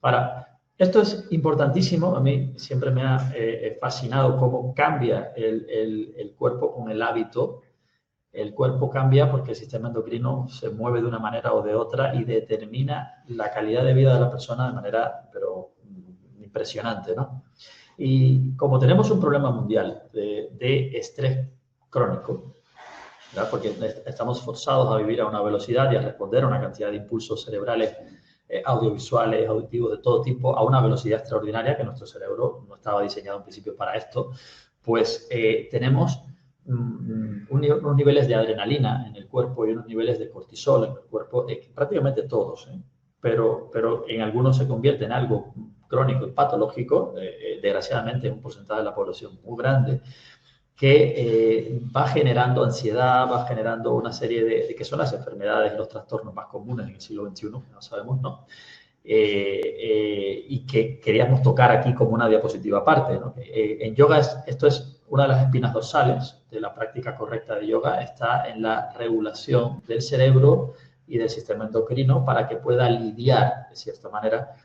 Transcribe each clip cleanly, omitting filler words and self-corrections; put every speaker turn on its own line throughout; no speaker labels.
Ahora, esto es importantísimo. A mí siempre me ha fascinado cómo cambia el cuerpo con el hábito. El cuerpo cambia porque el sistema endocrino se mueve de una manera o de otra y determina la calidad de vida de la persona de manera, pero impresionante, ¿no? Y como tenemos un problema mundial de estrés crónico, ¿verdad? Porque estamos forzados a vivir a una velocidad y a responder a una cantidad de impulsos cerebrales, audiovisuales, auditivos, de todo tipo, a una velocidad extraordinaria que nuestro cerebro no estaba diseñado en principio para esto, pues tenemos unos niveles de adrenalina en el cuerpo y unos niveles de cortisol en el cuerpo, prácticamente todos, pero en algunos se convierte en algo crónico y patológico, desgraciadamente en un porcentaje de la población muy grande, que va generando ansiedad, va generando una serie de que son las enfermedades y los trastornos más comunes en el siglo XXI, no sabemos, ¿no? Y que queríamos tocar aquí como una diapositiva aparte, ¿no? En yoga esto es una de las espinas dorsales de la práctica correcta de yoga, está en la regulación del cerebro y del sistema endocrino para que pueda lidiar, de cierta manera,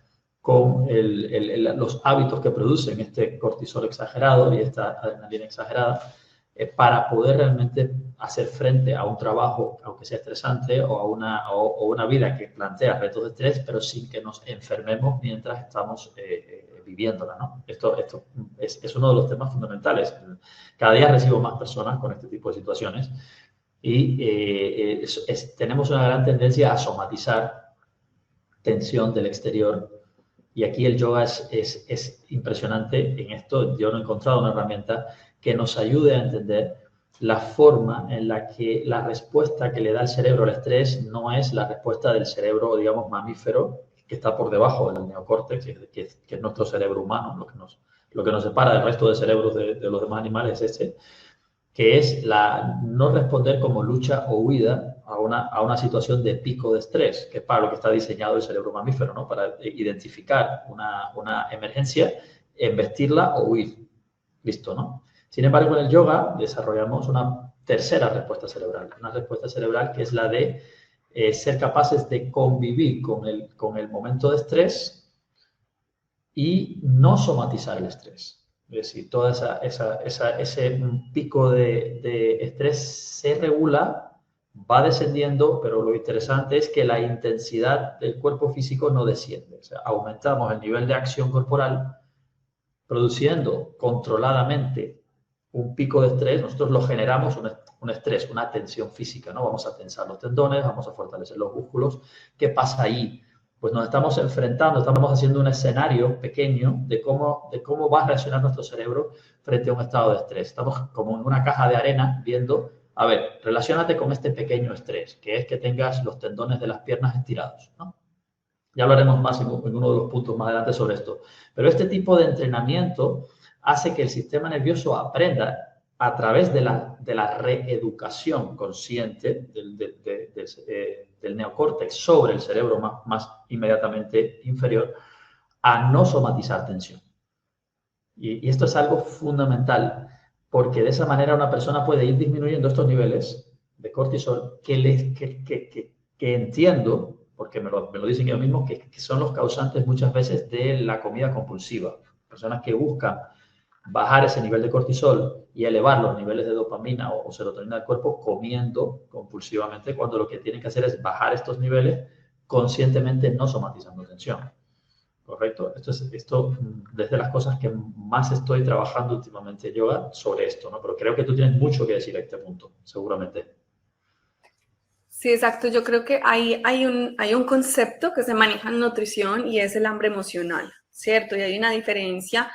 con los hábitos que producen este cortisol exagerado y esta adrenalina exagerada, para poder realmente hacer frente a un trabajo, aunque sea estresante, o a una vida que plantea retos de estrés, pero sin que nos enfermemos mientras estamos viviéndola, ¿no? Esto es uno de los temas fundamentales. Cada día recibo más personas con este tipo de situaciones y tenemos una gran tendencia a somatizar tensión del exterior. Y aquí el yoga es impresionante en esto. Yo no he encontrado una herramienta que nos ayude a entender la forma en la que la respuesta que le da el cerebro al estrés no es la respuesta del cerebro, digamos, mamífero, que está por debajo del neocórtex, que es nuestro cerebro humano, lo que nos separa del resto de cerebros de los demás animales es ese, que es no responder como lucha o huida a una situación de pico de estrés, que es para lo que está diseñado el cerebro mamífero, ¿no? Para identificar una emergencia, embestirla o huir. Listo, ¿no? Sin embargo, en el yoga desarrollamos una tercera respuesta cerebral, una respuesta cerebral que es la de ser capaces de convivir con el momento de estrés y no somatizar el estrés. Es decir, todo ese pico de estrés se regula, va descendiendo, pero lo interesante es que la intensidad del cuerpo físico no desciende. O sea, aumentamos el nivel de acción corporal produciendo controladamente un pico de estrés. Nosotros lo generamos un estrés, una tensión física, ¿no? Vamos a tensar los tendones, vamos a fortalecer los músculos. ¿Qué pasa ahí? Pues nos estamos enfrentando, estamos haciendo un escenario pequeño de cómo va a reaccionar nuestro cerebro frente a un estado de estrés. Estamos como en una caja de arena viendo, a ver, relaciónate con este pequeño estrés, que es que tengas los tendones de las piernas estirados, ¿no? Ya hablaremos más en uno de los puntos más adelante sobre esto. Pero este tipo de entrenamiento hace que el sistema nervioso aprenda a través de la reeducación consciente del neocórtex sobre el cerebro más inmediatamente inferior a no somatizar tensión. Y esto es algo fundamental, porque de esa manera una persona puede ir disminuyendo estos niveles de cortisol que entiendo, porque me lo dicen ellos mismos, que son los causantes muchas veces de la comida compulsiva. Personas que buscan bajar ese nivel de cortisol y elevar los niveles de dopamina o serotonina del cuerpo comiendo compulsivamente, cuando lo que tienen que hacer es bajar estos niveles conscientemente, no somatizando tensión. Correcto. Esto desde las cosas que más estoy trabajando últimamente en yoga sobre esto, ¿no? Pero creo que tú tienes mucho que decir a este punto, seguramente.
Sí, exacto. Yo creo que hay un concepto que se maneja en nutrición y es el hambre emocional, ¿cierto? Y hay una diferencia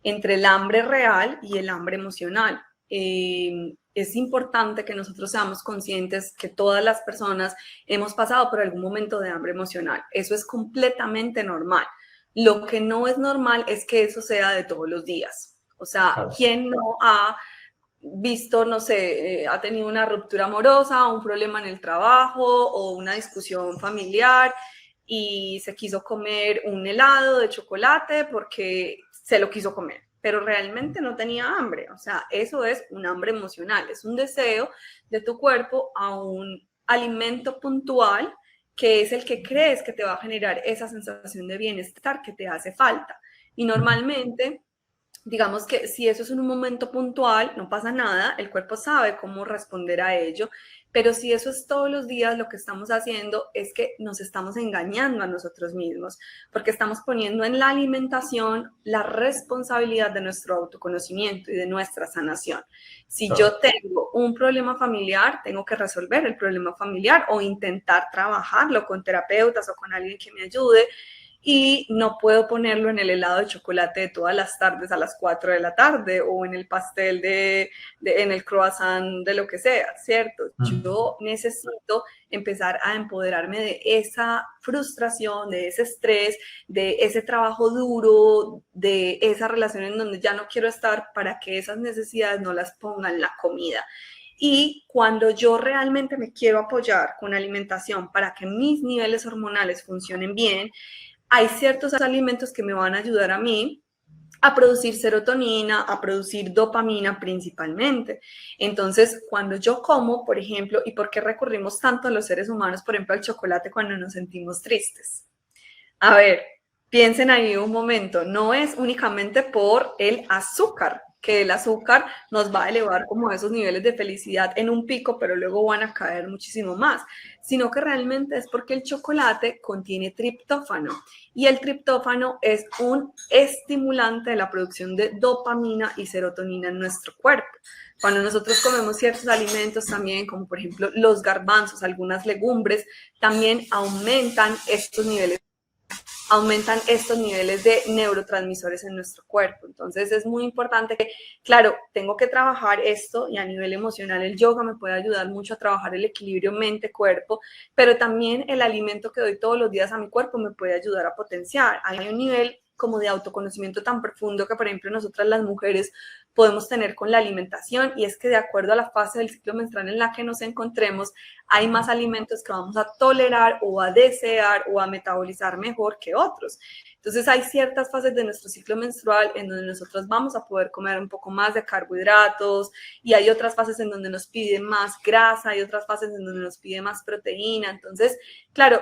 entre el hambre real y el hambre emocional. Es importante que nosotros seamos conscientes que todas las personas hemos pasado por algún momento de hambre emocional. Eso es completamente normal. Lo que no es normal es que eso sea de todos los días. O sea,
Claro.
¿quién no ha visto, no sé, ha tenido una ruptura amorosa, un problema en el trabajo o una discusión familiar y se quiso comer un helado de chocolate porque se lo quiso comer, pero realmente no tenía hambre? O sea, eso es un hambre emocional, es un deseo de tu cuerpo a un alimento puntual que es el que crees que te va a generar esa sensación de bienestar que te hace falta. Y normalmente, digamos que si eso es en un momento puntual, no pasa nada, el cuerpo sabe cómo responder a ello, pero si eso es todos los días, lo que estamos haciendo es que nos estamos engañando a nosotros mismos, porque estamos poniendo en la alimentación la responsabilidad de nuestro autoconocimiento y de nuestra sanación. Si yo tengo un problema familiar, tengo que resolver el problema familiar o intentar trabajarlo con terapeutas o con alguien que me ayude. Y no puedo ponerlo en el helado de chocolate de todas las tardes a las 4 de la tarde o en el pastel en el croissant de lo que sea, ¿cierto? Yo necesito empezar a empoderarme de esa frustración, de ese estrés, de ese trabajo duro, de esa relación en donde ya no quiero estar para que esas necesidades no las ponga en la comida. Y cuando yo realmente me quiero apoyar con alimentación para que mis niveles hormonales funcionen bien, hay ciertos alimentos que me van a ayudar a mí a producir serotonina, a producir dopamina principalmente. Entonces, cuando yo como, por ejemplo, ¿y por qué recurrimos tanto a los seres humanos, por ejemplo, al chocolate cuando nos sentimos tristes? A ver, piensen ahí un momento, no es únicamente por el azúcar, que el azúcar nos va a elevar como esos niveles de felicidad en un pico, pero luego van a caer muchísimo más, sino que realmente es porque el chocolate contiene triptófano y el triptófano es un estimulante de la producción de dopamina y serotonina en nuestro cuerpo. Cuando nosotros comemos ciertos alimentos también, como por ejemplo los garbanzos, algunas legumbres, también aumentan estos niveles de neurotransmisores en nuestro cuerpo. Entonces es muy importante que, claro, tengo que trabajar esto y a nivel emocional el yoga me puede ayudar mucho a trabajar el equilibrio mente-cuerpo, pero también el alimento que doy todos los días a mi cuerpo me puede ayudar a potenciar. Hay un nivel como de autoconocimiento tan profundo que, por ejemplo, nosotras las mujeres podemos tener con la alimentación y es que de acuerdo a la fase del ciclo menstrual en la que nos encontremos, hay más alimentos que vamos a tolerar o a desear o a metabolizar mejor que otros. Entonces hay ciertas fases de nuestro ciclo menstrual en donde nosotros vamos a poder comer un poco más de carbohidratos y hay otras fases en donde nos pide más grasa, hay otras fases en donde nos pide más proteína. Entonces, claro,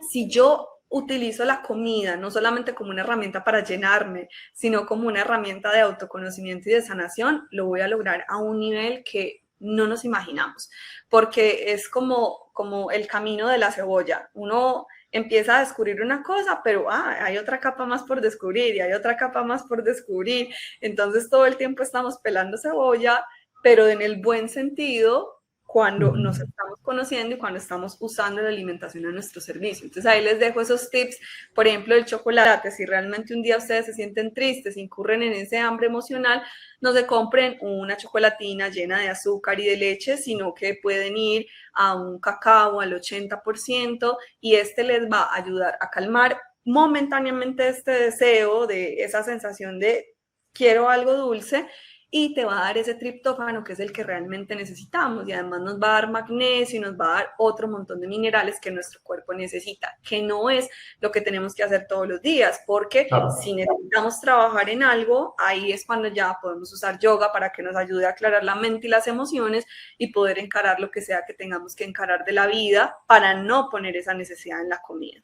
si yo utilizo la comida no solamente como una herramienta para llenarme, sino como una herramienta de autoconocimiento y de sanación, lo voy a lograr a un nivel que no nos imaginamos, porque es como el camino de la cebolla. Uno empieza a descubrir una cosa, pero hay otra capa más por descubrir y hay otra capa más por descubrir. Entonces todo el tiempo estamos pelando cebolla, pero en el buen sentido, cuando nos estamos conociendo y cuando estamos usando la alimentación a nuestro servicio. Entonces ahí les dejo esos tips, por ejemplo, el chocolate. Si realmente un día ustedes se sienten tristes, incurren en ese hambre emocional, no se compren una chocolatina llena de azúcar y de leche, sino que pueden ir a un cacao al 80% y este les va a ayudar a calmar momentáneamente este deseo de esa sensación de quiero algo dulce, y te va a dar ese triptófano que es el que realmente necesitamos y además nos va a dar magnesio y nos va a dar otro montón de minerales que nuestro cuerpo necesita, que no es lo que tenemos que hacer todos los días, porque si necesitamos trabajar en algo, ahí es cuando ya podemos usar yoga para que nos ayude a aclarar la mente y las emociones y poder encarar lo que sea que tengamos que encarar de la vida para no poner esa necesidad en la comida.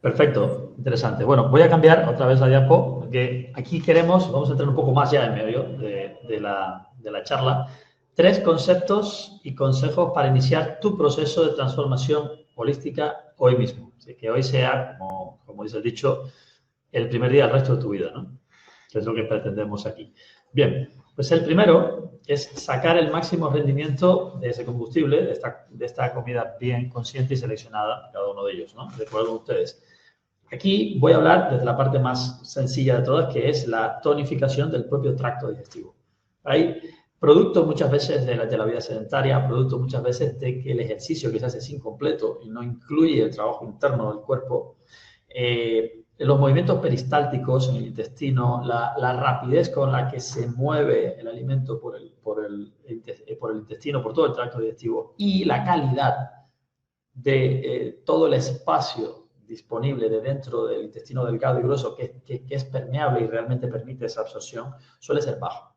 Perfecto, interesante. Bueno, voy a cambiar otra vez la diapo, porque aquí vamos a entrar un poco más ya en medio de la charla, 3 conceptos y consejos para iniciar tu proceso de transformación holística hoy mismo. Así que hoy sea, como dice el dicho, el primer día del resto de tu vida, ¿no? Que es lo que pretendemos aquí. Bien, pues el primero es sacar el máximo rendimiento de ese combustible, de esta comida bien consciente y seleccionada, cada uno de ellos, ¿no? De acuerdo con ustedes. Aquí voy a hablar desde la parte más sencilla de todas, que es la tonificación del propio tracto digestivo. Hay producto muchas veces de la vida sedentaria, producto muchas veces de que el ejercicio que se hace es incompleto y no incluye el trabajo interno del cuerpo. Los movimientos peristálticos en el intestino, la rapidez con la que se mueve el alimento por el intestino, por todo el tracto digestivo y la calidad de todo el espacio disponible de dentro del intestino delgado y grueso que es permeable y realmente permite esa absorción, suele ser bajo.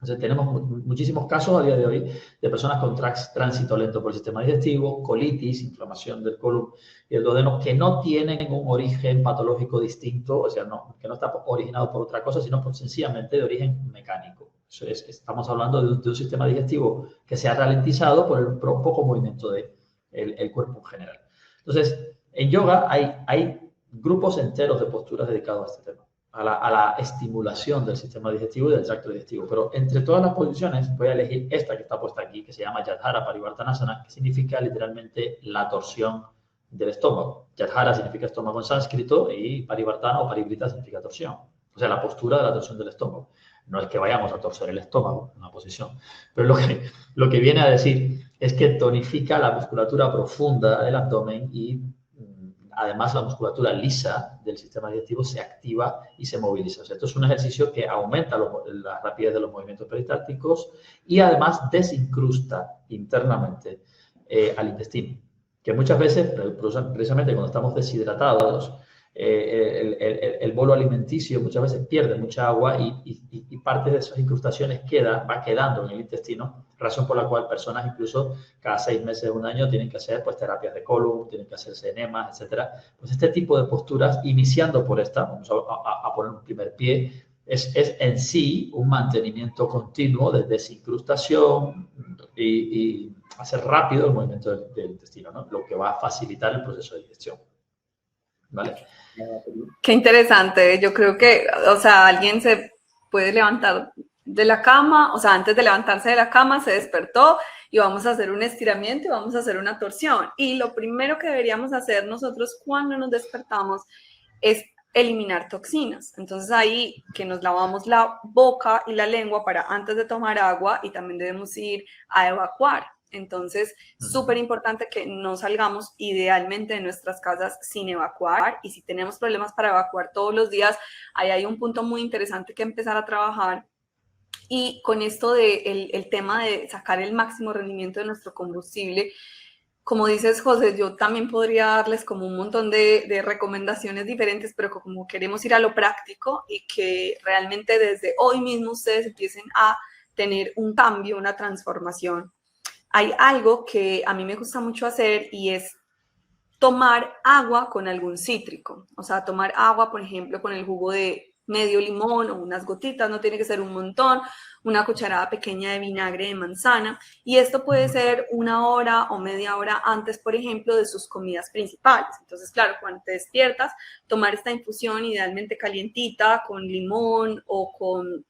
Entonces, tenemos muchísimos casos a día de hoy de personas con tránsito lento por el sistema digestivo, colitis, inflamación del colon y el duodeno, que no tienen un origen patológico distinto, o sea, que no está originado por otra cosa, sino sencillamente de origen mecánico. Eso es, estamos hablando de un sistema digestivo que se ha ralentizado por el poco movimiento del cuerpo en general. Entonces, en yoga hay grupos enteros de posturas dedicados a este tema. A la estimulación del sistema digestivo y del tracto digestivo. Pero entre todas las posiciones voy a elegir esta que está puesta aquí, que se llama Yadhara Parivartanasana, que significa literalmente la torsión del estómago. Yadhara significa estómago en sánscrito y Parivartana o Parivrita significa torsión. O sea, la postura de la torsión del estómago. No es que vayamos a torcer el estómago en una posición, pero lo que viene a decir es que tonifica la musculatura profunda del abdomen y además la musculatura lisa del sistema digestivo se activa y se moviliza. O sea, esto es un ejercicio que aumenta la rapidez de los movimientos peristálticos y además desincrusta internamente al intestino, que muchas veces, precisamente cuando estamos deshidratados, el bolo alimenticio muchas veces pierde mucha agua y parte de esas incrustaciones va quedando en el intestino, razón por la cual personas incluso cada 6 meses, un año, tienen que hacer pues terapias de colon, tienen que hacerse enemas, etcétera. Pues este tipo de posturas, iniciando por esta, vamos a poner un primer pie, es en sí un mantenimiento continuo de desincrustación y hacer rápido el movimiento del intestino, ¿no? Lo que va a facilitar el proceso de digestión. ¿Vale?
Qué interesante. Yo creo que, o sea, alguien se puede levantar de la cama, o sea, antes de levantarse de la cama se despertó y vamos a hacer un estiramiento y vamos a hacer una torsión. Y lo primero que deberíamos hacer nosotros cuando nos despertamos es eliminar toxinas. Entonces ahí que nos lavamos la boca y la lengua para antes de tomar agua y también debemos ir a evacuar. Entonces, súper importante que no salgamos idealmente de nuestras casas sin evacuar, y si tenemos problemas para evacuar todos los días, ahí hay un punto muy interesante que empezar a trabajar. Y con esto el tema de sacar el máximo rendimiento de nuestro combustible, como dices, José, yo también podría darles como un montón de recomendaciones diferentes, pero como queremos ir a lo práctico y que realmente desde hoy mismo ustedes empiecen a tener un cambio, una transformación. Hay algo que a mí me gusta mucho hacer y es tomar agua con algún cítrico. O sea, tomar agua, por ejemplo, con el jugo de medio limón o unas gotitas, no tiene que ser un montón, una cucharada pequeña de vinagre de manzana. Y esto puede ser 1 hora o media hora antes, por ejemplo, de sus comidas principales. Entonces, claro, cuando te despiertas, tomar esta infusión idealmente calientita con limón o con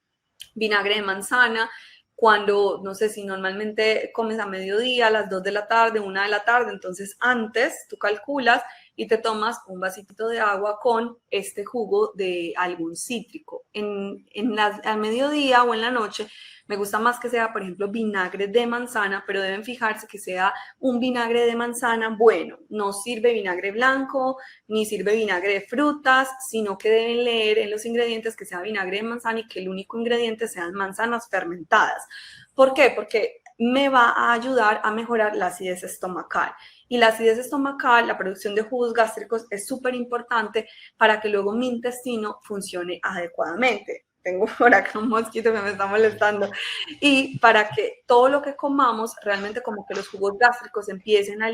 vinagre de manzana. Cuando, no sé, si normalmente comes a mediodía, a las 2 de la tarde, 1 de la tarde, entonces antes tú calculas y te tomas un vasito de agua con este jugo de algún cítrico. Al mediodía o en la noche me gusta más que sea, por ejemplo, vinagre de manzana, pero deben fijarse que sea un vinagre de manzana bueno. No sirve vinagre blanco, ni sirve vinagre de frutas, sino que deben leer en los ingredientes que sea vinagre de manzana y que el único ingrediente sean manzanas fermentadas. ¿Por qué? Porque me va a ayudar a mejorar la acidez estomacal. Y la acidez estomacal, la producción de jugos gástricos es súper importante para que luego mi intestino funcione adecuadamente. Tengo por acá un mosquito que me está molestando. Y para que todo lo que comamos, realmente como que los jugos gástricos empiecen a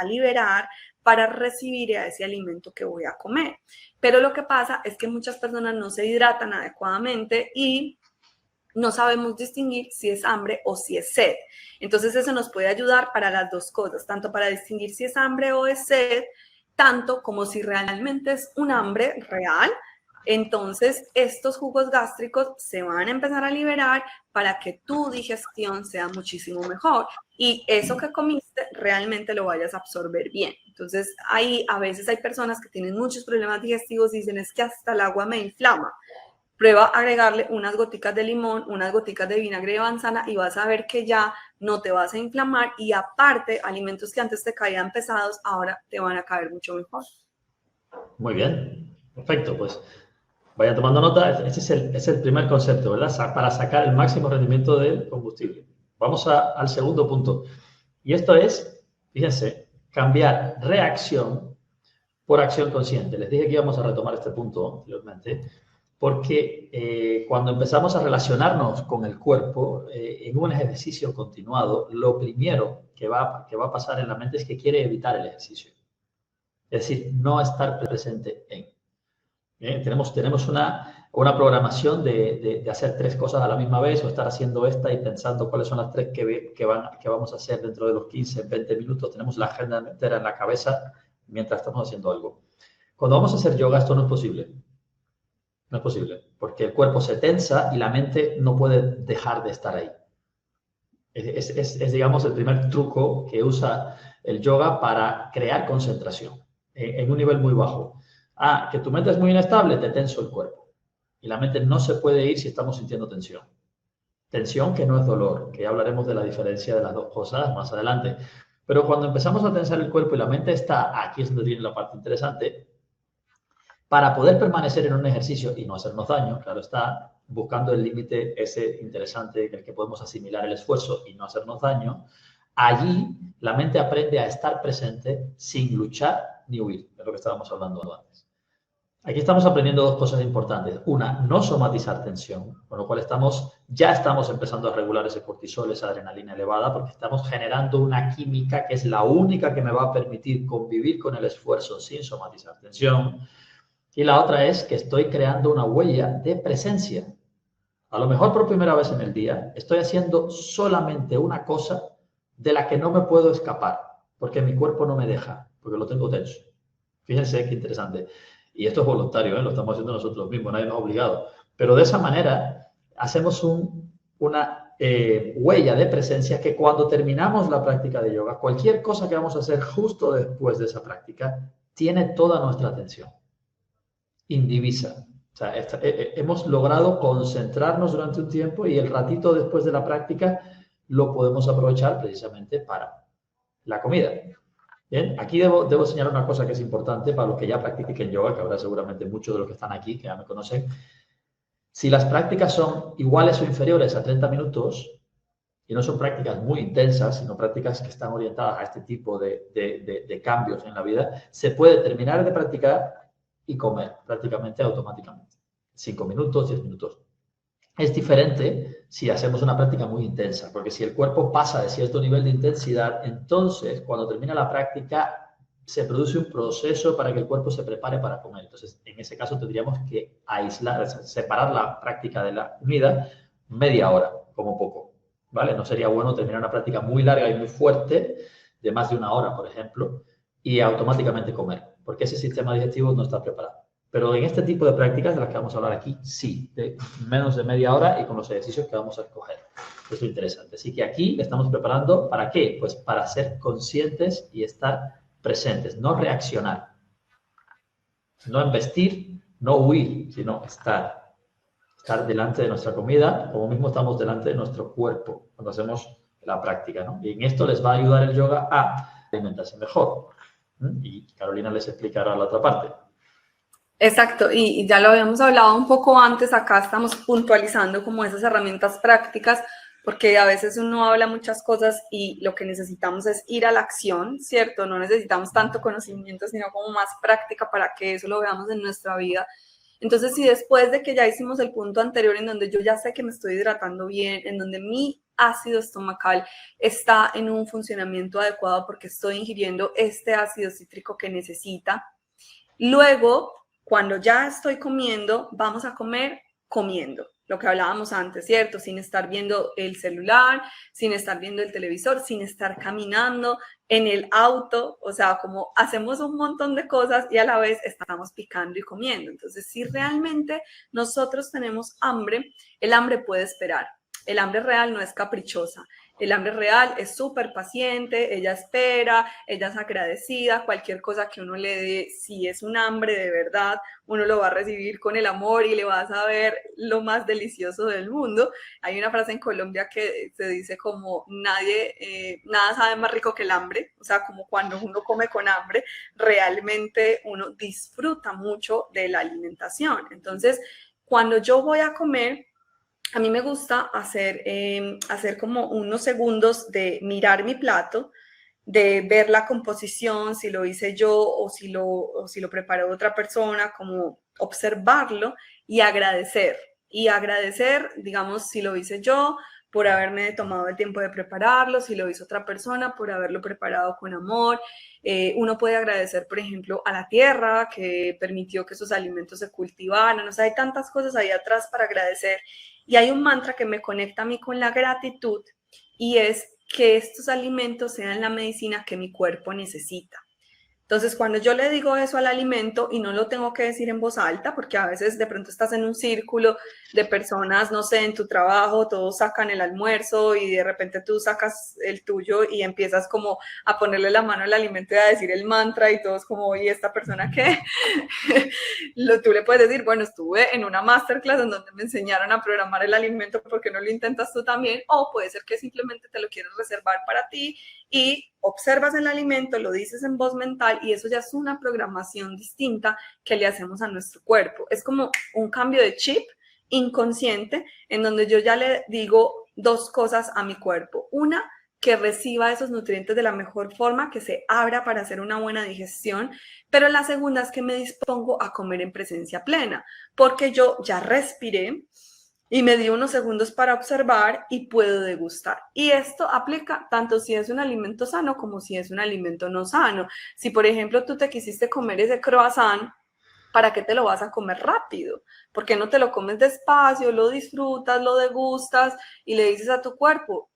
liberar para recibir a ese alimento que voy a comer. Pero lo que pasa es que muchas personas no se hidratan adecuadamente y no sabemos distinguir si es hambre o si es sed. Entonces eso nos puede ayudar para las dos cosas, tanto para distinguir si es hambre o es sed, tanto como si realmente es un hambre real. Entonces estos jugos gástricos se van a empezar a liberar para que tu digestión sea muchísimo mejor y eso que comiste realmente lo vayas a absorber bien. Entonces a veces hay personas que tienen muchos problemas digestivos y dicen es que hasta el agua me inflama. Prueba a agregarle unas goticas de limón, unas goticas de vinagre de manzana y vas a ver que ya no te vas a inflamar y aparte, alimentos que antes te caían pesados, ahora te van a caer mucho mejor.
Muy bien, perfecto, pues vayan tomando nota, ese es el primer concepto, ¿verdad? Para sacar el máximo rendimiento del combustible. Vamos al segundo punto y esto es, fíjense, cambiar reacción por acción consciente. Les dije que íbamos a retomar este punto anteriormente, Porque cuando empezamos a relacionarnos con el cuerpo en un ejercicio continuado, lo primero que va a pasar en la mente es que quiere evitar el ejercicio. Es decir, no estar presente en. Tenemos una programación de hacer 3 cosas a la misma vez o estar haciendo esta y pensando cuáles son las 3 que vamos a hacer dentro de los 15, 20 minutos. Tenemos la agenda entera en la cabeza mientras estamos haciendo algo. Cuando vamos a hacer yoga, esto no es posible. No es posible, porque el cuerpo se tensa y la mente no puede dejar de estar ahí. Es, digamos, el primer truco que usa el yoga para crear concentración en un nivel muy bajo. Que tu mente es muy inestable, te tenso el cuerpo. Y la mente no se puede ir si estamos sintiendo tensión. Tensión que no es dolor, que ya hablaremos de la diferencia de las dos cosas más adelante. Pero cuando empezamos a tensar el cuerpo y la mente está, aquí es donde viene la parte interesante, para poder permanecer en un ejercicio y no hacernos daño, claro está, buscando el límite ese interesante en el que podemos asimilar el esfuerzo y no hacernos daño, allí la mente aprende a estar presente sin luchar ni huir, de lo que estábamos hablando antes. Aquí estamos aprendiendo 2 cosas importantes. Una, no somatizar tensión, con lo cual ya estamos empezando a regular ese cortisol, esa adrenalina elevada, porque estamos generando una química que es la única que me va a permitir convivir con el esfuerzo sin somatizar tensión. Y la otra es que estoy creando una huella de presencia. A lo mejor por primera vez en el día estoy haciendo solamente una cosa de la que no me puedo escapar, porque mi cuerpo no me deja, porque lo tengo tenso. Fíjense qué interesante. Y esto es voluntario, lo estamos haciendo nosotros mismos, nadie nos ha obligado. Pero de esa manera hacemos una huella de presencia que cuando terminamos la práctica de yoga, cualquier cosa que vamos a hacer justo después de esa práctica, tiene toda nuestra atención. Indivisa. O sea, hemos logrado concentrarnos durante un tiempo y el ratito después de la práctica lo podemos aprovechar precisamente para la comida. Bien, aquí debo señalar una cosa que es importante para los que ya practiquen yoga, que habrá seguramente muchos de los que están aquí, que ya me conocen. Si las prácticas son iguales o inferiores a 30 minutos, y no son prácticas muy intensas, sino prácticas que están orientadas a este tipo de cambios en la vida, se puede terminar de practicar y comer prácticamente automáticamente. 5 minutos, 10 minutos. Es diferente si hacemos una práctica muy intensa, porque si el cuerpo pasa de cierto nivel de intensidad, entonces cuando termina la práctica se produce un proceso para que el cuerpo se prepare para comer. Entonces, en ese caso tendríamos que separar la práctica de la comida media hora, como poco, ¿vale? No sería bueno terminar una práctica muy larga y muy fuerte, de más de 1 hora, por ejemplo, y automáticamente comer, porque ese sistema digestivo no está preparado. Pero en este tipo de prácticas de las que vamos a hablar aquí, sí, de menos de media hora y con los ejercicios que vamos a escoger. Esto es interesante. Así que aquí estamos preparando, ¿para qué? Pues para ser conscientes y estar presentes, no reaccionar. No embestir, no huir, sino estar delante de nuestra comida, como mismo estamos delante de nuestro cuerpo cuando hacemos la práctica, ¿no? Y en esto les va a ayudar el yoga a alimentarse mejor. Y Carolina les explicará la otra parte.
Exacto, y ya lo habíamos hablado un poco antes, acá estamos puntualizando como esas herramientas prácticas, porque a veces uno habla muchas cosas y lo que necesitamos es ir a la acción, ¿cierto? No necesitamos tanto conocimiento, sino como más práctica para que eso lo veamos en nuestra vida. Entonces, si después de que ya hicimos el punto anterior en donde yo ya sé que me estoy hidratando bien, en donde mi ácido estomacal está en un funcionamiento adecuado porque estoy ingiriendo este ácido cítrico que necesita, luego, cuando ya estoy comiendo, vamos a comer comiendo, lo que hablábamos antes, ¿cierto? Sin estar viendo el celular, sin estar viendo el televisor, sin estar caminando en el auto, o sea, como hacemos un montón de cosas y a la vez estamos picando y comiendo. Entonces, si realmente nosotros tenemos hambre, el hambre puede esperar. El hambre real no es caprichosa. El hambre real es súper paciente, ella espera, ella es agradecida, cualquier cosa que uno le dé, si es un hambre de verdad, uno lo va a recibir con el amor y le va a saber lo más delicioso del mundo. Hay una frase en Colombia que se dice como nada sabe más rico que el hambre, o sea, como cuando uno come con hambre, realmente uno disfruta mucho de la alimentación. Entonces, cuando yo voy a comer, a mí me gusta hacer como unos segundos de mirar mi plato de ver la composición, si lo hice yo o si lo preparó otra persona, como observarlo y agradecer. Y agradecer, digamos, si lo hice yo, por haberme tomado el tiempo de prepararlo, si lo hizo otra persona, por haberlo preparado con amor. Uno puede agradecer, por ejemplo, a la tierra que permitió que esos alimentos se cultivaran. O sea, hay tantas cosas ahí atrás para agradecer. Y hay un mantra que me conecta a mí con la gratitud y es que estos alimentos sean la medicina que mi cuerpo necesita. Entonces, cuando yo le digo eso al alimento y no lo tengo que decir en voz alta, porque a veces de pronto estás en un círculo de personas, no sé, en tu trabajo, todos sacan el almuerzo y de repente tú sacas el tuyo y empiezas como a ponerle la mano al alimento y a decir el mantra y todos como, oye, ¿esta persona qué? Tú le puedes decir, bueno, estuve en una masterclass en donde me enseñaron a programar el alimento, ¿por qué no lo intentas tú también? O puede ser que simplemente te lo quieres reservar para ti y observas el alimento, lo dices en voz mental y eso ya es una programación distinta que le hacemos a nuestro cuerpo. Es como un cambio de chip inconsciente en donde yo ya le digo dos cosas a mi cuerpo. Una, que reciba esos nutrientes de la mejor forma, que se abra para hacer una buena digestión, pero la segunda es que me dispongo a comer en presencia plena, porque yo ya respiré y me di unos segundos para observar y puedo degustar. Y esto aplica tanto si es un alimento sano como si es un alimento no sano. Si, por ejemplo, tú te quisiste comer ese croissant, ¿para qué te lo vas a comer rápido? ¿Por qué no te lo comes despacio, lo disfrutas, lo degustas y le dices a tu cuerpo,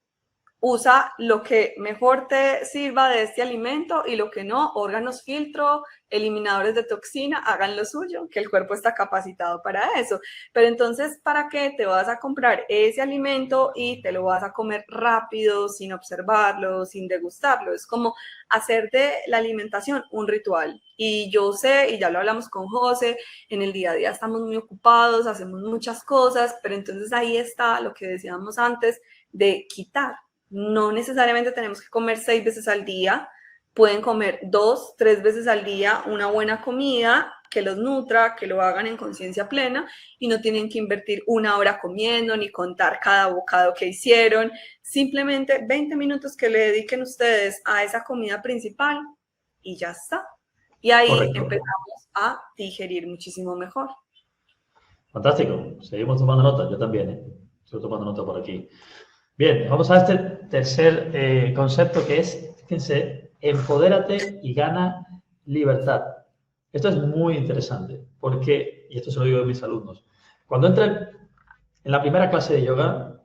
usa lo que mejor te sirva de este alimento y lo que no, órganos filtro, eliminadores de toxina, hagan lo suyo, que el cuerpo está capacitado para eso. Pero entonces, ¿para qué te vas a comprar ese alimento y te lo vas a comer rápido, sin observarlo, sin degustarlo? Es como hacer de la alimentación un ritual. Y yo sé, y ya lo hablamos con José, en el día a día estamos muy ocupados, hacemos muchas cosas, pero entonces ahí está lo que decíamos antes de quitar. No necesariamente tenemos que comer 6 veces al día, pueden comer 2, 3 veces al día una buena comida que los nutra, que lo hagan en conciencia plena y no tienen que invertir 1 hora comiendo ni contar cada bocado que hicieron, simplemente 20 minutos que le dediquen ustedes a esa comida principal y ya está. Y ahí
Correcto.
empezamos a digerir muchísimo mejor.
Fantástico. Seguimos tomando nota. Yo también, ¿eh? Estoy tomando nota por aquí. Bien, vamos a este tercer concepto que es, fíjense, empodérate y gana libertad. Esto es muy interesante porque, y esto se lo digo a mis alumnos, cuando entran en la primera clase de yoga,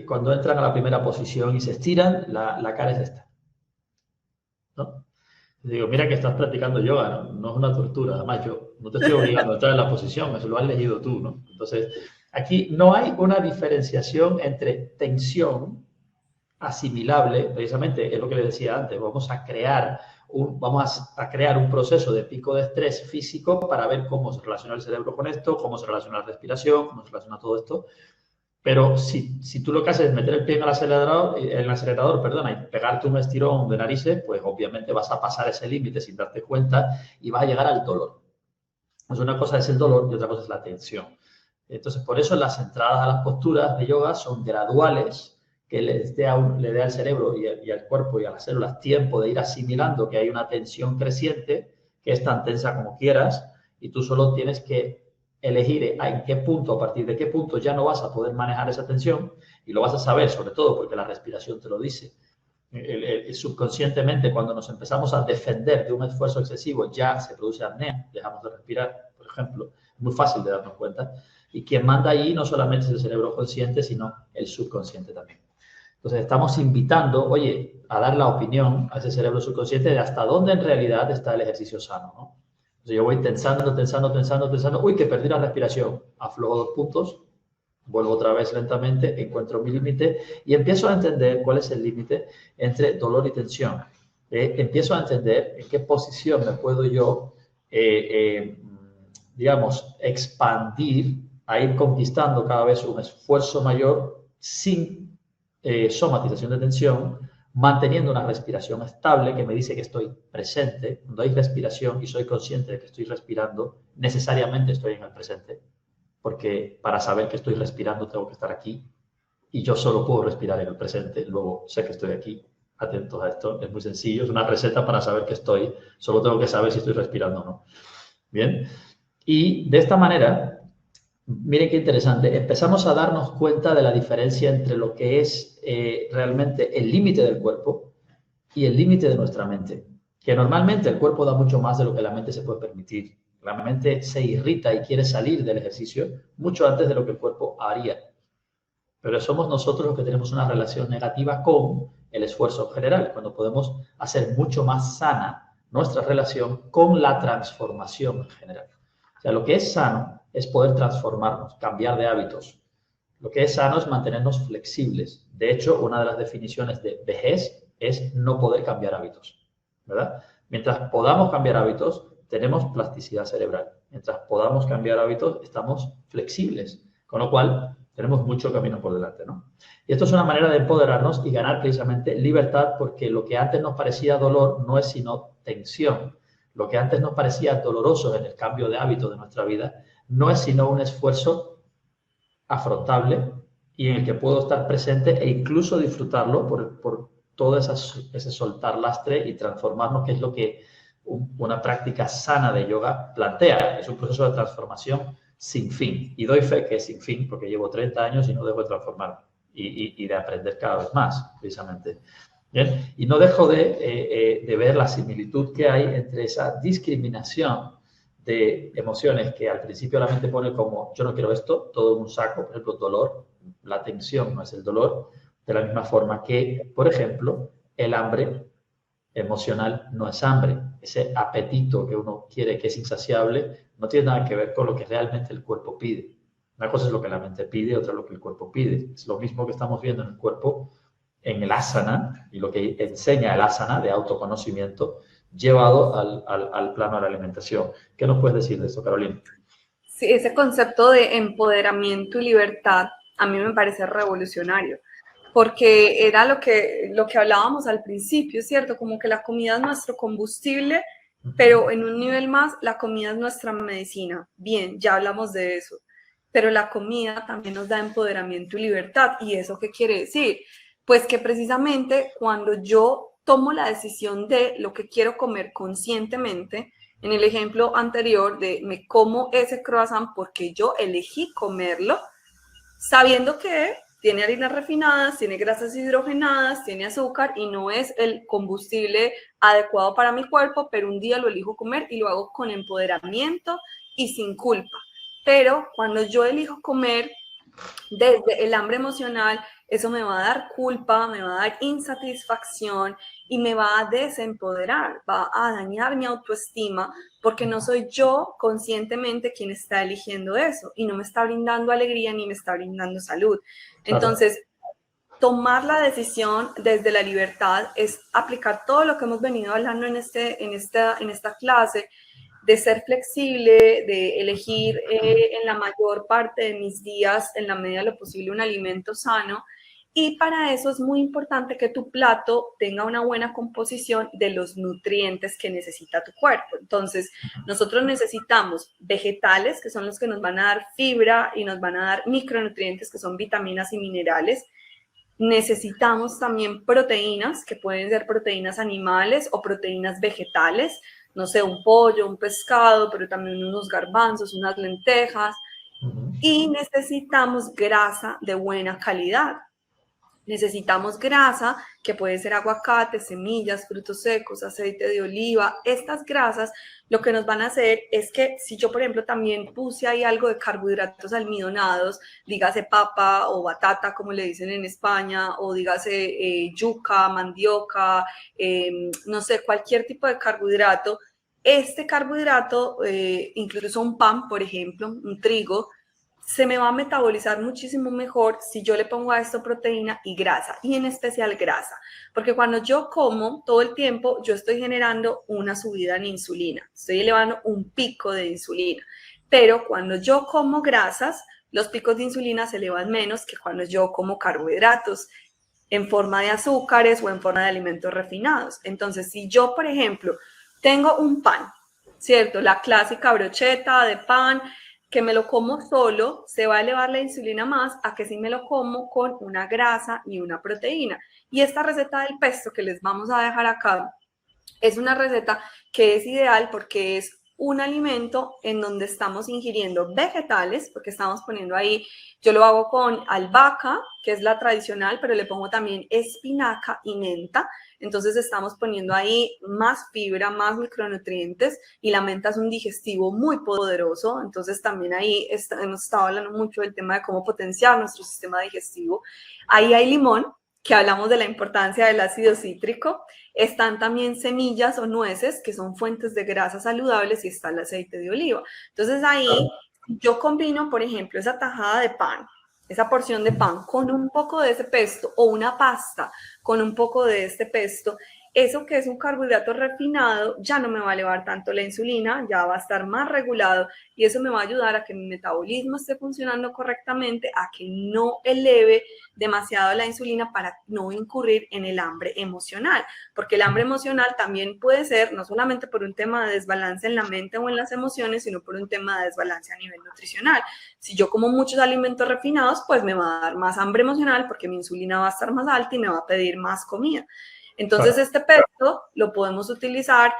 cuando entran a la primera posición y se estiran, la cara es esta, ¿no? Digo, mira que estás practicando yoga, ¿no? No es una tortura. Además, yo no te estoy obligando a entrar en la posición, eso lo has leído tú, ¿no? Entonces, aquí no hay una diferenciación entre tensión asimilable, precisamente es lo que le decía antes, vamos a crear un proceso de pico de estrés físico para ver cómo se relaciona el cerebro con esto, cómo se relaciona la respiración, cómo se relaciona todo esto. Pero si tú lo que haces es meter el pie en el acelerador, perdona, y pegarte un estirón de narices, pues obviamente vas a pasar ese límite sin darte cuenta y vas a llegar al dolor. Pues una cosa es el dolor y otra cosa es la tensión. Entonces, por eso las entradas a las posturas de yoga son graduales, que le dé al cerebro y al cuerpo y a las células tiempo de ir asimilando que hay una tensión creciente, que es tan tensa como quieras, y tú solo tienes que elegir en qué punto, a partir de qué punto ya no vas a poder manejar esa tensión, y lo vas a saber, sobre todo porque la respiración te lo dice. Subconscientemente, cuando nos empezamos a defender de un esfuerzo excesivo, ya se produce apnea, dejamos de respirar, por ejemplo. Es muy fácil de darnos cuenta. Y quien manda ahí no solamente es el cerebro consciente, sino el subconsciente también. Entonces, estamos invitando, oye, a dar la opinión a ese cerebro subconsciente de hasta dónde en realidad está el ejercicio sano, ¿no? Entonces, yo voy tensando. Uy, que perdí la respiración. Aflojo 2 puntos, vuelvo otra vez lentamente, encuentro mi límite y empiezo a entender cuál es el límite entre dolor y tensión. Empiezo a entender en qué posición me puedo yo, digamos, expandir, a ir conquistando cada vez un esfuerzo mayor sin somatización de tensión, manteniendo una respiración estable que me dice que estoy presente. Cuando hay respiración y soy consciente de que estoy respirando, necesariamente estoy en el presente. Porque para saber que estoy respirando tengo que estar aquí y yo solo puedo respirar en el presente, luego sé que estoy aquí. atentos a esto, es muy sencillo, es una receta para saber que estoy, solo tengo que saber si estoy respirando o no. Bien, y de esta manera, miren qué interesante, empezamos a darnos cuenta de la diferencia entre lo que es realmente el límite del cuerpo y el límite de nuestra mente, que normalmente el cuerpo da mucho más de lo que la mente se puede permitir. La mente se irrita y quiere salir del ejercicio mucho antes de lo que el cuerpo haría. Pero somos nosotros los que tenemos una relación negativa con el esfuerzo en general, cuando podemos hacer mucho más sana nuestra relación con la transformación en general. O sea, lo que es sano es poder transformarnos, cambiar de hábitos. Lo que es sano es mantenernos flexibles. De hecho, una de las definiciones de vejez es no poder cambiar hábitos, ¿verdad? Mientras podamos cambiar hábitos, tenemos plasticidad cerebral. Mientras podamos cambiar hábitos, estamos flexibles. Con lo cual, tenemos mucho camino por delante, ¿no? Y esto es una manera de empoderarnos y ganar precisamente libertad, porque lo que antes nos parecía dolor no es sino tensión. Lo que antes nos parecía doloroso en el cambio de hábito de nuestra vida no es sino un esfuerzo afrontable y en el que puedo estar presente e incluso disfrutarlo por todo ese soltar lastre y transformarnos, que es lo que una práctica sana de yoga plantea. Es un proceso de transformación sin fin. Y doy fe que es sin fin, porque llevo 30 años y no dejo de transformarme y de aprender cada vez más, precisamente. ¿Bien? Y no dejo de ver la similitud que hay entre esa discriminación de emociones que al principio la mente pone como yo no quiero esto, todo en un saco, por ejemplo, dolor, la tensión no es el dolor, de la misma forma que, por ejemplo, el hambre emocional no es hambre. Ese apetito que uno quiere, que es insaciable, no tiene nada que ver con lo que realmente el cuerpo pide. Una cosa es lo que la mente pide, otra es lo que el cuerpo pide. Es lo mismo que estamos viendo en el cuerpo, en el asana, y lo que enseña el asana de autoconocimiento llevado al plano de la alimentación. ¿Qué nos puedes decir de eso, Carolina?
Sí, ese concepto de empoderamiento y libertad a mí me parece revolucionario, porque era lo que hablábamos al principio, ¿cierto? Como que la comida es nuestro combustible, pero en un nivel más, la comida es nuestra medicina. Bien, ya hablamos de eso, pero la comida también nos da empoderamiento y libertad. ¿Y eso qué quiere decir? Pues que precisamente cuando yo tomo la decisión de lo que quiero comer conscientemente, en el ejemplo anterior de me como ese croissant porque yo elegí comerlo, sabiendo que tiene harinas refinadas, tiene grasas hidrogenadas, tiene azúcar y no es el combustible adecuado para mi cuerpo, pero un día lo elijo comer y lo hago con empoderamiento y sin culpa. Pero cuando yo elijo comer desde el hambre emocional, eso me va a dar culpa, me va a dar insatisfacción y me va a desempoderar, va a dañar mi autoestima porque no soy yo conscientemente quien está eligiendo eso y no me está brindando alegría ni me está brindando salud.
Claro.
Entonces, tomar la decisión desde la libertad es aplicar todo lo que hemos venido hablando en esta clase, de ser flexible, de elegir en la mayor parte de mis días, en la medida de lo posible, un alimento sano. Y para eso es muy importante que tu plato tenga una buena composición de los nutrientes que necesita tu cuerpo. Entonces, nosotros necesitamos vegetales, que son los que nos van a dar fibra y nos van a dar micronutrientes, que son vitaminas y minerales. Necesitamos también proteínas, que pueden ser proteínas animales o proteínas vegetales, no sé, un pollo, un pescado, pero también unos garbanzos, unas lentejas. Y necesitamos grasa de buena calidad. Necesitamos grasa, que puede ser aguacate, semillas, frutos secos, aceite de oliva. Estas grasas lo que nos van a hacer es que si yo, por ejemplo, también puse ahí algo de carbohidratos almidonados, dígase papa o batata, como le dicen en España, o dígase yuca, mandioca, no sé, cualquier tipo de carbohidrato. Este carbohidrato, incluso un pan, por ejemplo, un trigo, se me va a metabolizar muchísimo mejor si yo le pongo a esto proteína y grasa, y en especial grasa, porque cuando yo como todo el tiempo, yo estoy generando una subida en insulina, estoy elevando un pico de insulina, pero cuando yo como grasas, los picos de insulina se elevan menos que cuando yo como carbohidratos en forma de azúcares o en forma de alimentos refinados. Entonces, si yo, por ejemplo, tengo un pan, ¿cierto? La clásica brocheta de pan, que me lo como solo, se va a elevar la insulina más a que si me lo como con una grasa y una proteína. Y esta receta del pesto que les vamos a dejar acá es una receta que es ideal porque es un alimento en donde estamos ingiriendo vegetales, porque estamos poniendo ahí, yo lo hago con albahaca, que es la tradicional, pero le pongo también espinaca y menta. Entonces estamos poniendo ahí más fibra, más micronutrientes, y la menta es un digestivo muy poderoso. Entonces también ahí hemos estado hablando mucho del tema de cómo potenciar nuestro sistema digestivo. Ahí hay limón, que hablamos de la importancia del ácido cítrico. Están también semillas o nueces, que son fuentes de grasas saludables, y está el aceite de oliva. Entonces ahí yo combino, por ejemplo, esa tajada de pan, esa porción de pan con un poco de ese pesto, o una pasta con un poco de este pesto. Eso que es un carbohidrato refinado ya no me va a elevar tanto la insulina, ya va a estar más regulado, y eso me va a ayudar a que mi metabolismo esté funcionando correctamente, a que no eleve demasiado la insulina, para no incurrir en el hambre emocional, porque el hambre emocional también puede ser no solamente por un tema de desbalance en la mente o en las emociones, sino por un tema de desbalance a nivel nutricional. Si yo como muchos alimentos refinados, pues me va a dar más hambre emocional, porque mi insulina va a estar más alta y me va a pedir más comida. Entonces, este pesto lo podemos utilizar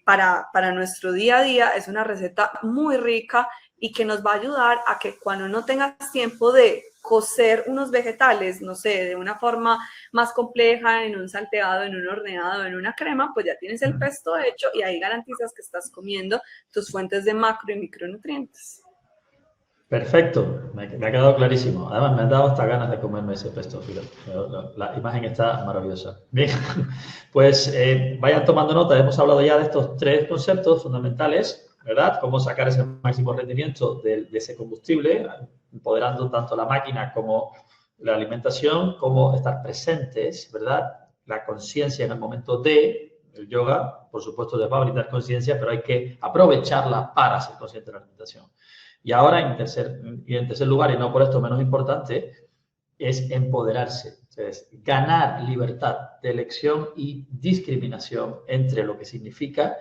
para nuestro día a día. Es una receta muy rica y que nos va a ayudar a que cuando no tengas tiempo de cocer unos vegetales, no sé, de una forma más compleja, en un salteado, en un horneado, en una crema, pues ya tienes el pesto hecho, y ahí garantizas que estás comiendo tus fuentes de macro y micronutrientes.
Perfecto, me ha quedado clarísimo. Además, me han dado hasta ganas de comerme ese pesto, fíjate. La imagen está maravillosa. Bien, pues vayan tomando nota. Hemos hablado ya de estos 3 conceptos fundamentales, ¿verdad? Cómo sacar ese máximo rendimiento de ese combustible, empoderando tanto la máquina como la alimentación, cómo estar presentes, ¿verdad? La conciencia en el momento de el yoga, por supuesto, les va a brindar conciencia, pero hay que aprovecharla para ser consciente de la alimentación. Y ahora, en tercer lugar, y no por esto menos importante, es empoderarse. Es ganar libertad de elección y discriminación entre lo que significa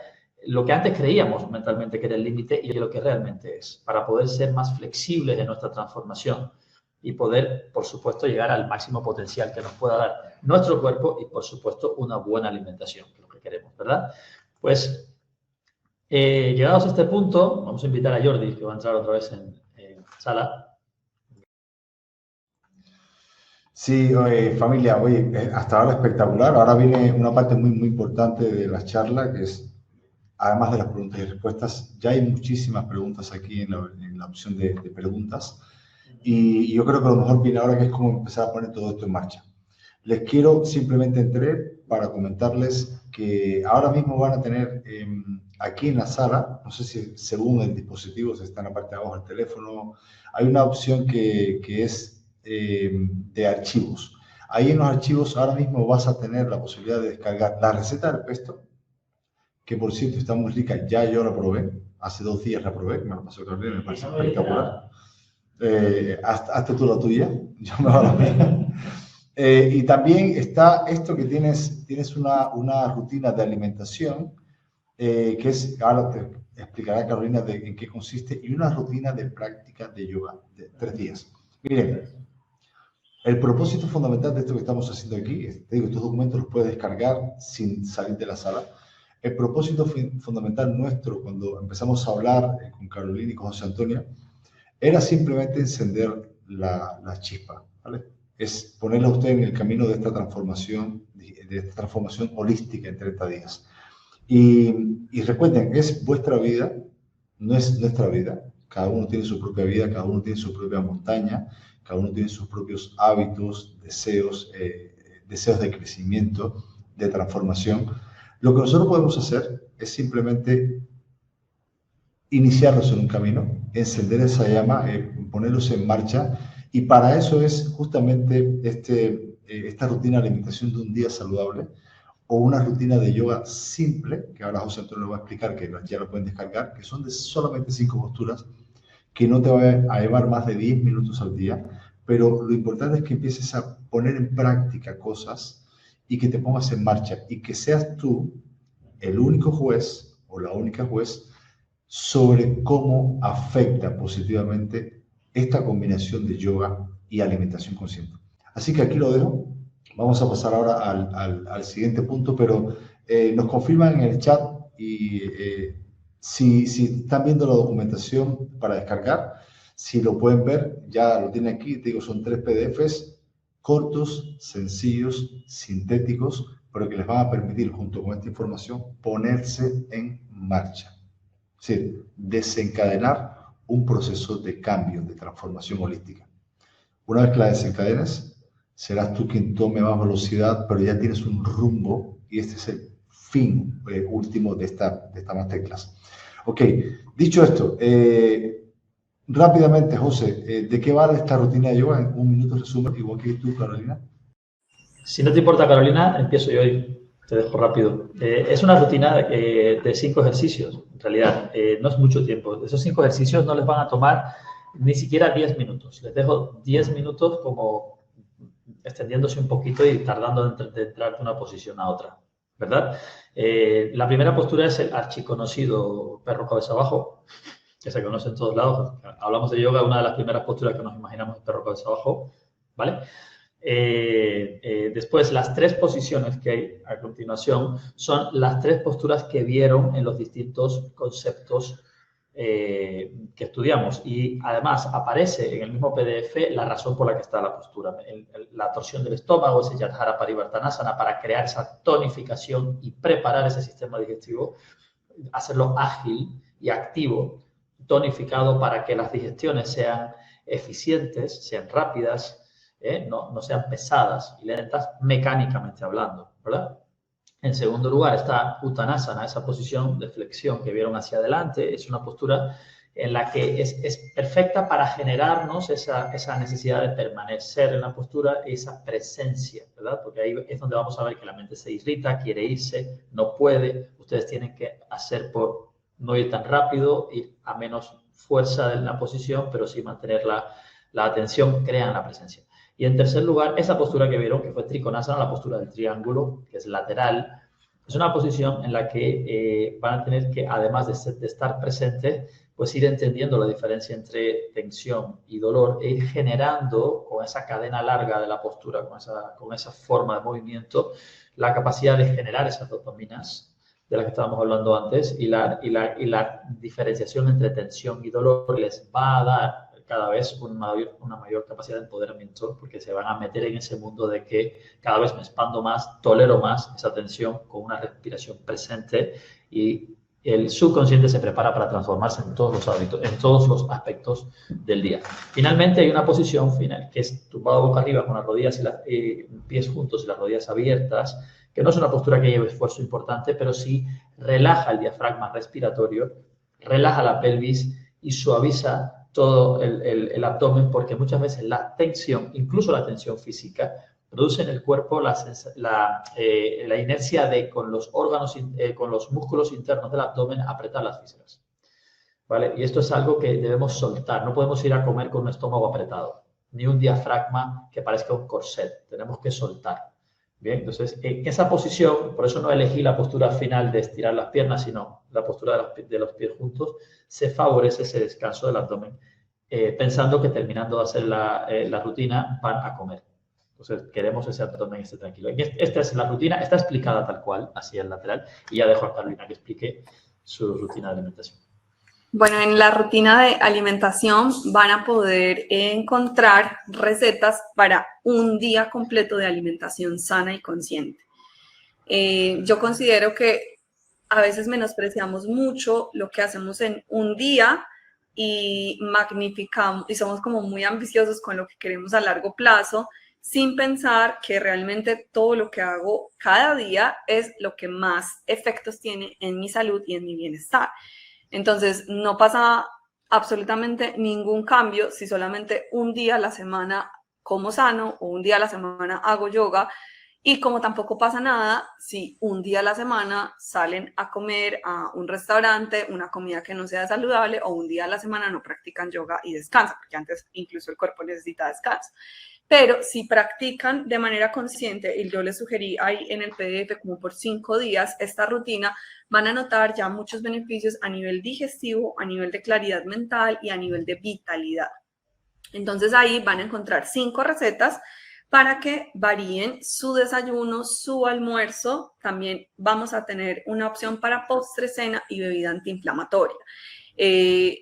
lo que antes creíamos mentalmente que era el límite y lo que realmente es, para poder ser más flexibles en nuestra transformación y poder, por supuesto, llegar al máximo potencial que nos pueda dar nuestro cuerpo y, por supuesto, una buena alimentación, que es lo que queremos, ¿verdad? Pues llegados a este punto, vamos a invitar a Jordi, que va a entrar otra vez en sala.
Sí, familia, oye, hasta ahora espectacular. Ahora viene una parte muy, muy importante de la charla, que es, además de las preguntas y respuestas, ya hay muchísimas preguntas aquí en la opción de preguntas. Y yo creo que lo mejor viene ahora, que es como empezar a poner todo esto en marcha. Les quiero simplemente entrar para comentarles que ahora mismo van a tener aquí en la sala, no sé si según el dispositivo, si está en la parte de abajo del teléfono, hay una opción que es de archivos. Ahí en los archivos ahora mismo vas a tener la posibilidad de descargar la receta del pesto, que por cierto está muy rica, ya yo la probé, hace 2 días la probé, me la pasó Carolina, me parece espectacular. Hazte tú la tuya, yo me hago la mía. Y también está esto que tienes una rutina de alimentación, que es, ahora te explicará Carolina en qué consiste, y una rutina de práctica de yoga de 3 días. Miren, el propósito fundamental de esto que estamos haciendo aquí, te digo, estos documentos los puedes descargar sin salir de la sala. El propósito fundamental nuestro, cuando empezamos a hablar con Carolina y con José Antonio, era simplemente encender la chispa, ¿vale? Es ponerlo a usted en el camino de esta transformación holística en 30 días. Y recuerden, es vuestra vida, no es nuestra vida. Cada uno tiene su propia vida, cada uno tiene su propia montaña, cada uno tiene sus propios hábitos, deseos de crecimiento, de transformación. Lo que nosotros podemos hacer es simplemente iniciarlos en un camino, encender esa llama, ponerlos en marcha, y para eso es justamente esta rutina de alimentación de un día saludable, o una rutina de yoga simple, que ahora José Antonio lo va a explicar, que ya lo pueden descargar, que son de solamente 5 posturas, que no te va a llevar más de 10 minutos al día, pero lo importante es que empieces a poner en práctica cosas y que te pongas en marcha, y que seas tú el único juez o la única juez sobre cómo afecta positivamente esta combinación de yoga y alimentación consciente. Así que aquí lo dejo Vamos a pasar ahora al siguiente punto, pero nos confirman en el chat y si están viendo la documentación para descargar, si lo pueden ver, ya lo tienen aquí. Te digo, son 3 PDFs cortos, sencillos, sintéticos, pero que les van a permitir, junto con esta información, ponerse en marcha. Es decir, desencadenar un proceso de cambio, de transformación holística. Una vez que la desencadenes, serás tú quien tome más velocidad, pero ya tienes un rumbo y este es el fin último de esta masterclass. Ok, dicho esto, rápidamente, José, ¿de qué va esta rutina de yoga? En un minuto resumen, igual que tú, Carolina.
Si no te importa, Carolina, empiezo yo y te dejo rápido. Es una rutina de 5 ejercicios, en realidad. No es mucho tiempo. Esos 5 ejercicios no les van a tomar ni siquiera 10 minutos. Les dejo 10 minutos como extendiéndose un poquito y tardando de entrar de una posición a otra, ¿verdad? La primera postura es el archiconocido perro cabeza abajo, que se conoce en todos lados. Hablamos de yoga, una de las primeras posturas que nos imaginamos es perro cabeza abajo, ¿vale? Después, las 3 posiciones que hay a continuación son las 3 posturas que vieron en los distintos conceptos que estudiamos. Y además aparece en el mismo PDF la razón por la que está la postura. La torsión del estómago, ese Yadhara Parivartanasana, para crear esa tonificación y preparar ese sistema digestivo, hacerlo ágil y activo, tonificado para que las digestiones sean eficientes, sean rápidas, no sean pesadas y lentas mecánicamente hablando, ¿verdad? En segundo lugar está Uttanasana, esa posición de flexión que vieron hacia adelante. Es una postura en la que es perfecta para generarnos esa necesidad de permanecer en la postura, esa presencia, ¿verdad? Porque ahí es donde vamos a ver que la mente se irrita, quiere irse, no puede. Ustedes tienen que hacer por no ir tan rápido, ir a menos fuerza en la posición, pero sí mantener la atención, crean la presencia. Y en tercer lugar, esa postura que vieron, que fue Trikonasana, la postura del triángulo, que es lateral, es una posición en la que van a tener que, además de estar presente, pues ir entendiendo la diferencia entre tensión y dolor e ir generando con esa cadena larga de la postura, con esa forma de movimiento, la capacidad de generar esas dopaminas de las que estábamos hablando antes y la diferenciación entre tensión y dolor les va a dar cada vez una mayor capacidad de empoderamiento porque se van a meter en ese mundo de que cada vez me expando más, tolero más esa tensión con una respiración presente y el subconsciente se prepara para transformarse en todos los hábitos, en todos los aspectos del día. Finalmente hay una posición final que es tumbado boca arriba con las rodillas y pies juntos y las rodillas abiertas, que no es una postura que lleve esfuerzo importante, pero sí relaja el diafragma respiratorio, relaja la pelvis y suaviza todo el abdomen, porque muchas veces la tensión, incluso la tensión física, produce en el cuerpo la inercia de con los órganos, con los músculos internos del abdomen apretar las vísceras, ¿vale? Y esto es algo que debemos soltar. No podemos ir a comer con un estómago apretado, ni un diafragma que parezca un corset. Tenemos que soltar. Bien, entonces, en esa posición, por eso no elegí la postura final de estirar las piernas, sino la postura de los pies juntos, se favorece ese descanso del abdomen, pensando que terminando de hacer la rutina van a comer. Entonces, queremos ese abdomen esté tranquilo. Esta es la rutina, está explicada tal cual, así en lateral, y ya dejo a Carolina que explique su rutina de alimentación.
Bueno, en la rutina de alimentación van a poder encontrar recetas para un día completo de alimentación sana y consciente. Yo considero que a veces menospreciamos mucho lo que hacemos en un día y magnificamos y somos como muy ambiciosos con lo que queremos a largo plazo, sin pensar que realmente todo lo que hago cada día es lo que más efectos tiene en mi salud y en mi bienestar. Entonces, no pasa absolutamente ningún cambio si solamente un día a la semana como sano o un día a la semana hago yoga, y como tampoco pasa nada si un día a la semana salen a comer a un restaurante una comida que no sea saludable, o un día a la semana no practican yoga y descansan, porque antes incluso el cuerpo necesita descanso. Pero si practican de manera consciente, y yo les sugerí ahí en el PDF como por 5 días esta rutina, van a notar ya muchos beneficios a nivel digestivo, a nivel de claridad mental y a nivel de vitalidad. Entonces ahí van a encontrar 5 recetas para que varíen su desayuno, su almuerzo. También vamos a tener una opción para postre, cena y bebida antiinflamatoria.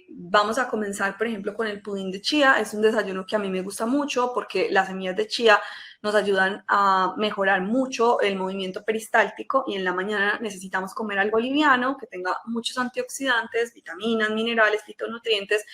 Vamos a comenzar, por ejemplo, con el pudín de chía. Es un desayuno que a mí me gusta mucho porque las semillas de chía nos ayudan a mejorar mucho el movimiento peristáltico y en la mañana necesitamos comer algo liviano, que tenga muchos antioxidantes, vitaminas, minerales, fitonutrientes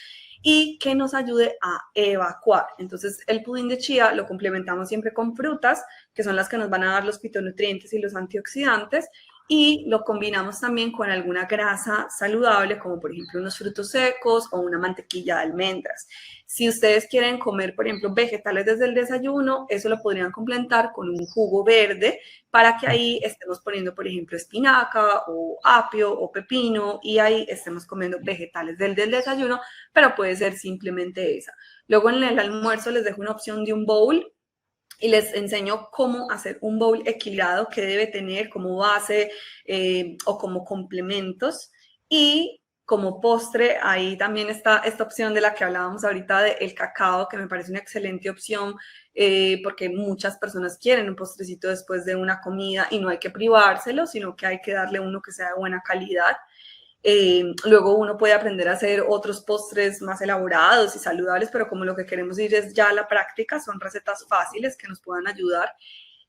y que nos ayude a evacuar. Entonces, el pudín de chía lo complementamos siempre con frutas, que son las que nos van a dar los fitonutrientes y los antioxidantes, y lo combinamos también con alguna grasa saludable, como por ejemplo unos frutos secos o una mantequilla de almendras. Si ustedes quieren comer, por ejemplo, vegetales desde el desayuno, eso lo podrían complementar con un jugo verde para que ahí estemos poniendo, por ejemplo, espinaca o apio o pepino y ahí estemos comiendo vegetales del desayuno, pero puede ser simplemente esa. Luego en el almuerzo les dejo una opción de un bowl y les enseño cómo hacer un bowl equilibrado que debe tener como base o como complementos. Y como postre, ahí también está esta opción de la que hablábamos ahorita del cacao, que me parece una excelente opción porque muchas personas quieren un postrecito después de una comida y no hay que privárselo, sino que hay que darle uno que sea de buena calidad. Luego uno puede aprender a hacer otros postres más elaborados y saludables, pero como lo que queremos ir es ya a la práctica, son recetas fáciles que nos puedan ayudar.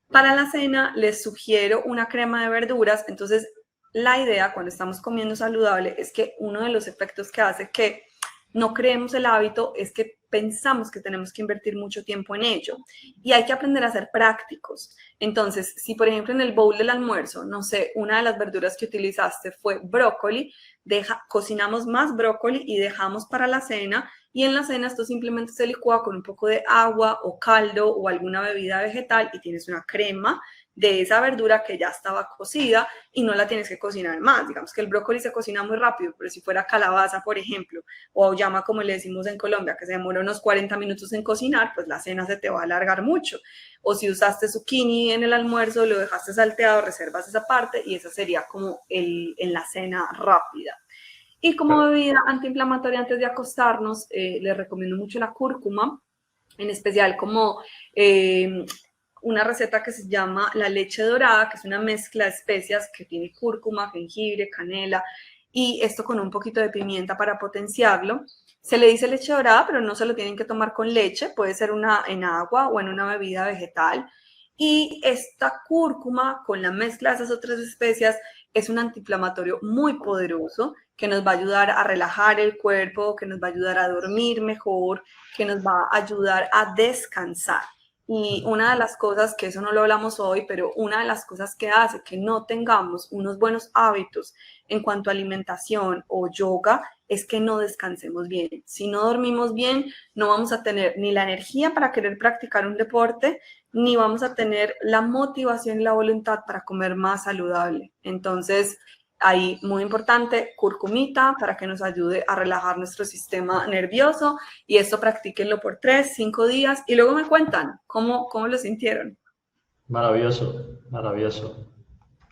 Para la cena les sugiero una crema de verduras. Entonces la idea cuando estamos comiendo saludable es que uno de los efectos que hace que no creemos el hábito es que pensamos que tenemos que invertir mucho tiempo en ello y hay que aprender a ser prácticos. Entonces, si por ejemplo en el bowl del almuerzo, no sé, una de las verduras que utilizaste fue brócoli, cocinamos más brócoli y dejamos para la cena, y en la cena esto simplemente se licúa con un poco de agua o caldo o alguna bebida vegetal y tienes una crema de esa verdura que ya estaba cocida y no la tienes que cocinar más. Digamos que el brócoli se cocina muy rápido, pero si fuera calabaza, por ejemplo, o auyama, como le decimos en Colombia, que se demora unos 40 minutos en cocinar, pues la cena se te va a alargar mucho. O si usaste zucchini en el almuerzo, lo dejaste salteado, reservas esa parte y esa sería como en la cena rápida. Y como bebida antiinflamatoria antes de acostarnos, les recomiendo mucho la cúrcuma, en especial como una receta que se llama la leche dorada, que es una mezcla de especias que tiene cúrcuma, jengibre, canela y esto con un poquito de pimienta para potenciarlo. Se le dice leche dorada, pero no se lo tienen que tomar con leche, puede ser en agua o en una bebida vegetal. Y esta cúrcuma con la mezcla de esas otras especias es un antiinflamatorio muy poderoso que nos va a ayudar a relajar el cuerpo, que nos va a ayudar a dormir mejor, que nos va a ayudar a descansar. Y una de las cosas, que eso no lo hablamos hoy, pero una de las cosas que hace que no tengamos unos buenos hábitos en cuanto a alimentación o yoga es que no descansemos bien. Si no dormimos bien, no vamos a tener ni la energía para querer practicar un deporte, ni vamos a tener la motivación y la voluntad para comer más saludable. Entonces, ahí muy importante, curcumita para que nos ayude a relajar nuestro sistema nervioso, y esto practíquenlo por 3, 5 días y luego me cuentan cómo lo sintieron.
Maravilloso, maravilloso.